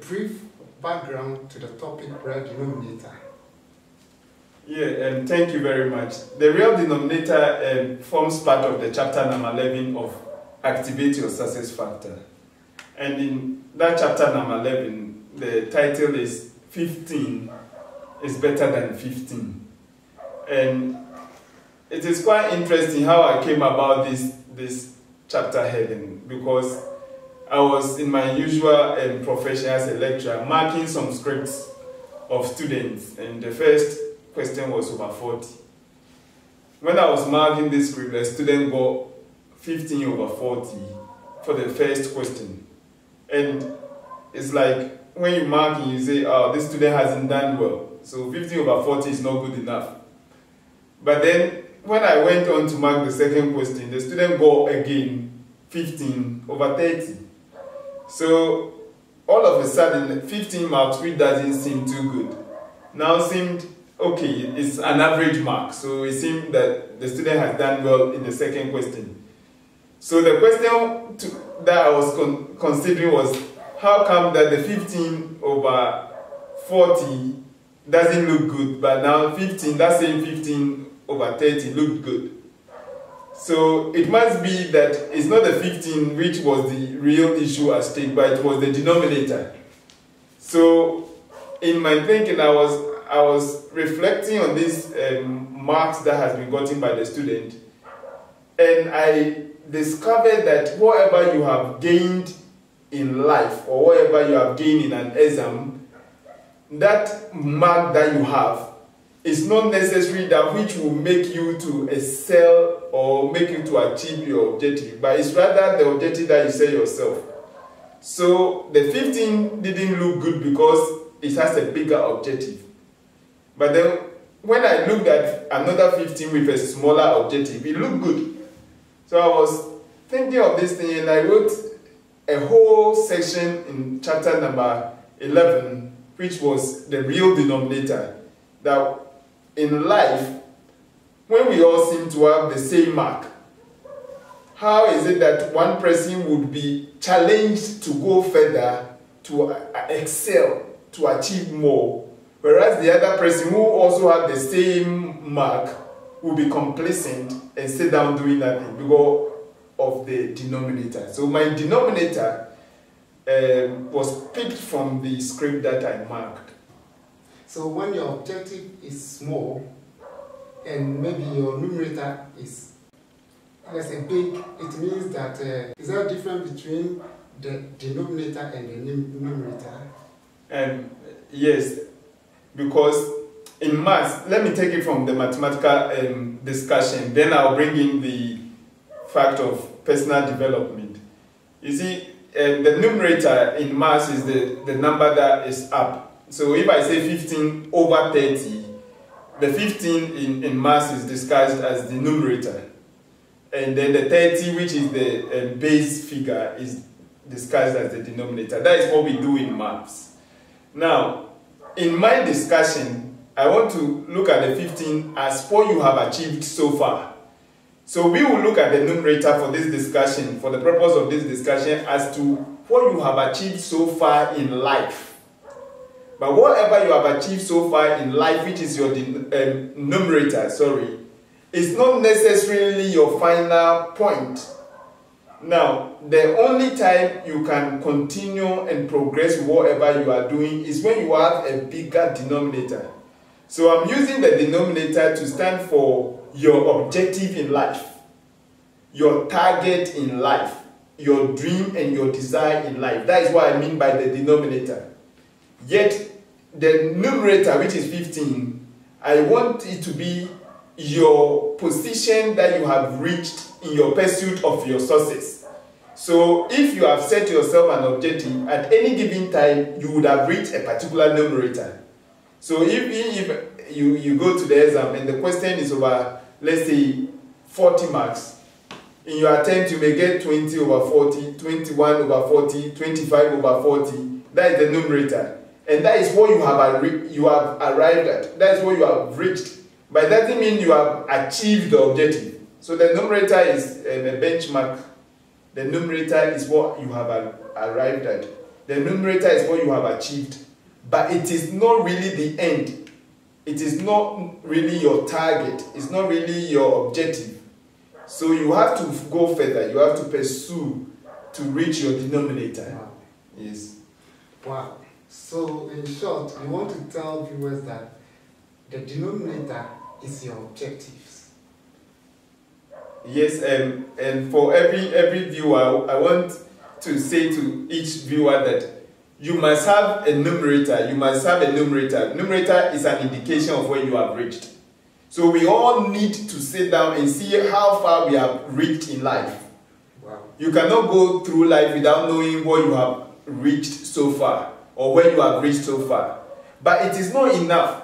brief background to the topic real denominator. Yeah, thank you very much. The real denominator forms part of the chapter number 11 of Activate Your Success Factor. And in that chapter number 11, the title is 15 is better than 15. And it is quite interesting how I came about this chapter heading, because I was in my usual profession as a lecturer marking some scripts of students, and the first question was over 40. When I was marking this script, the student got 15 over 40 for the first question. And it's like when you mark and you say, oh, this student hasn't done well, so 15 over 40 is not good enough. But then when I went on to mark the second question, the student got again 15 over 30. So all of a sudden, 15 marks, which doesn't seem too good, now seemed okay. It's an average mark. So it seemed that the student has done well in the second question. So the question that I was considering was, how come that the 15 over 40 doesn't look good, but now 15, that same 15 over 30 looked good? So it must be that it's not the 15 which was the real issue at stake, but it was the denominator. So in my thinking, I was reflecting on these marks that has been gotten by the student, and I discovered that whatever you have gained in life or whatever you have gained in an exam, that mark that you have is not necessarily that which will make you to excel or make you to achieve your objective, but it's rather the objective that you set yourself. So the 15 didn't look good because it has a bigger objective. But then when I looked at another 15 with a smaller objective, it looked good. So I was thinking of this thing, and I wrote a whole section in chapter number 11, which was the real denominator. That in life, when we all seem to have the same mark, how is it that one person would be challenged to go further, to excel, to achieve more, whereas the other person who also had the same mark will be complacent and sit down doing nothing because of the denominator? So my denominator was picked from the script that I marked. So when your objective is small and maybe your numerator is, let's say, big, it means that is there a difference between the denominator and the numerator? Yes, because in maths, let me take it from the mathematical discussion, then I'll bring in the fact of personal development. You see, the numerator in maths is the number that is up. So if I say 15 over 30, the 15 in maths is discussed as the numerator. And then the 30, which is the base figure, is discussed as the denominator. That is what we do in maths. Now, in my discussion, I want to look at the 15 as what you have achieved so far. So we will look at the numerator for this discussion, for the purpose of this discussion, as to what you have achieved so far in life. But whatever you have achieved so far in life, which is your numerator, is not necessarily your final point. Now, the only time you can continue and progress with whatever you are doing is when you have a bigger denominator. So I'm using the denominator to stand for your objective in life, your target in life, your dream and your desire in life. That is what I mean by the denominator. Yet, the numerator, which is 15, I want it to be your position that you have reached in your pursuit of your success. So if you have set yourself an objective, at any given time, you would have reached a particular numerator. So if you go to the exam and the question is over, let's say, 40 marks, in your attempt you may get 20 over 40, 21 over 40, 25 over 40. That is the numerator. And that is what you have arrived at. That is what you have reached. But that doesn't mean you have achieved the objective. So the numerator is a benchmark. The numerator is what you have arrived at. The numerator is what you have achieved, but it is not really the end. It is not really your target. It's not really your objective. So you have to go further. You have to pursue to reach your denominator. Wow. Yes. Wow. So in short, you want to tell viewers that the denominator is your objectives. Yes, and for every viewer, I want to say to each viewer that you must have a numerator. You must have a numerator. Numerator is an indication of where you have reached. So we all need to sit down and see how far we have reached in life. Wow. You cannot go through life without knowing what you have reached so far or where you have reached so far. But it is not enough.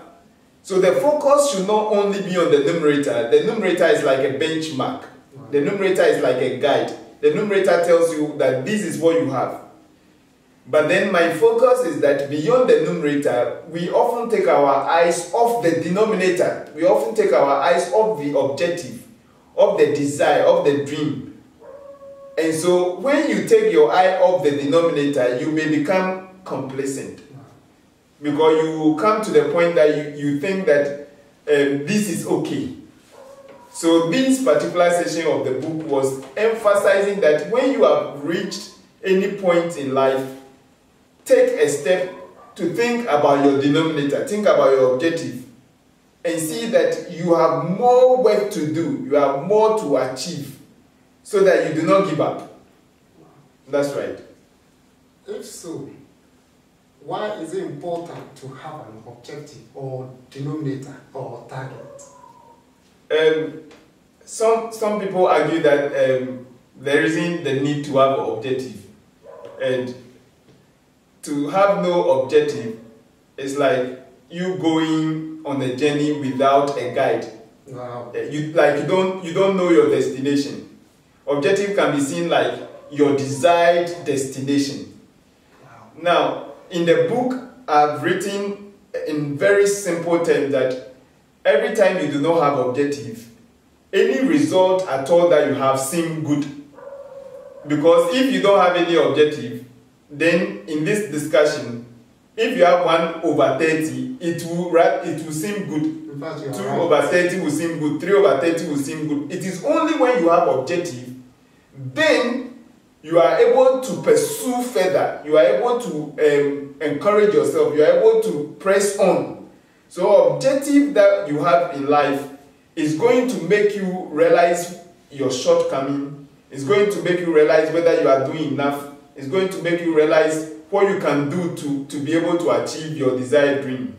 So the focus should not only be on the numerator. The numerator is like a benchmark. Wow. The numerator is like a guide. The numerator tells you that this is what you have. But then my focus is that beyond the numerator, we often take our eyes off the denominator. We often take our eyes off the objective, of the desire, of the dream. And so when you take your eye off the denominator, you may become complacent. Because you will come to the point that you think that this is okay. So this particular section of the book was emphasizing that when you have reached any point in life, take a step to think about your denominator, think about your objective, and see that you have more work to do, you have more to achieve, so that you do not give up. That's right. If so, why is it important to have an objective or denominator or target? Some people argue that there isn't the need to have an objective, and to have no objective is like you going on a journey without a guide. Wow. You don't know your destination. Objective can be seen like your desired destination. Wow. Now, in the book, I've written in very simple terms that every time you do not have objective, any result at all that you have seems good. Because if you don't have any objective, then in this discussion, if you have 1/30, it will seem good. In fact, 2/30 will seem good. 3/30 will seem good. It is only when you have objective, then you are able to pursue further. You are able to encourage yourself. You are able to press on. So objective that you have in life is going to make you realize your shortcoming. It's going to make you realize whether you are doing enough. It's going to make you realize what you can do to be able to achieve your desired dream.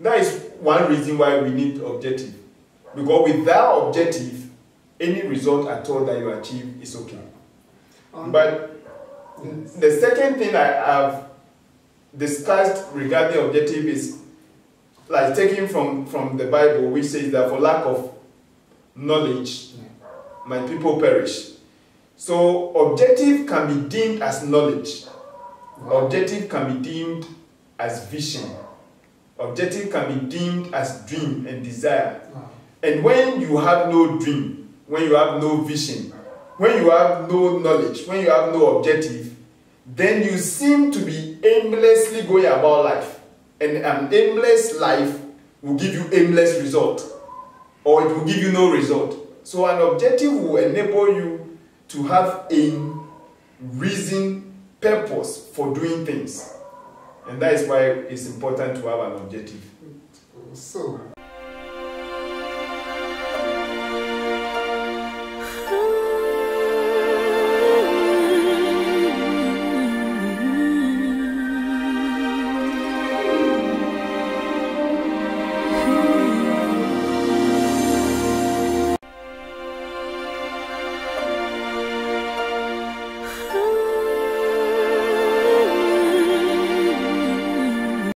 That is one reason why we need objective. Because without objective, any result at all that you achieve is okay. But yes. The second thing I have discussed regarding objective is like taking from the Bible, which says that for lack of knowledge, my people perish. So objective can be deemed as knowledge. Wow. Objective can be deemed as vision. Objective can be deemed as dream and desire. Wow. And when you have no dream, when you have no vision, when you have no knowledge, when you have no objective, then you seem to be aimlessly going about life. And an aimless life will give you aimless result, or it will give you no result. So an objective will enable you to have a reason, purpose for doing things. And that is why it's important to have an objective. So,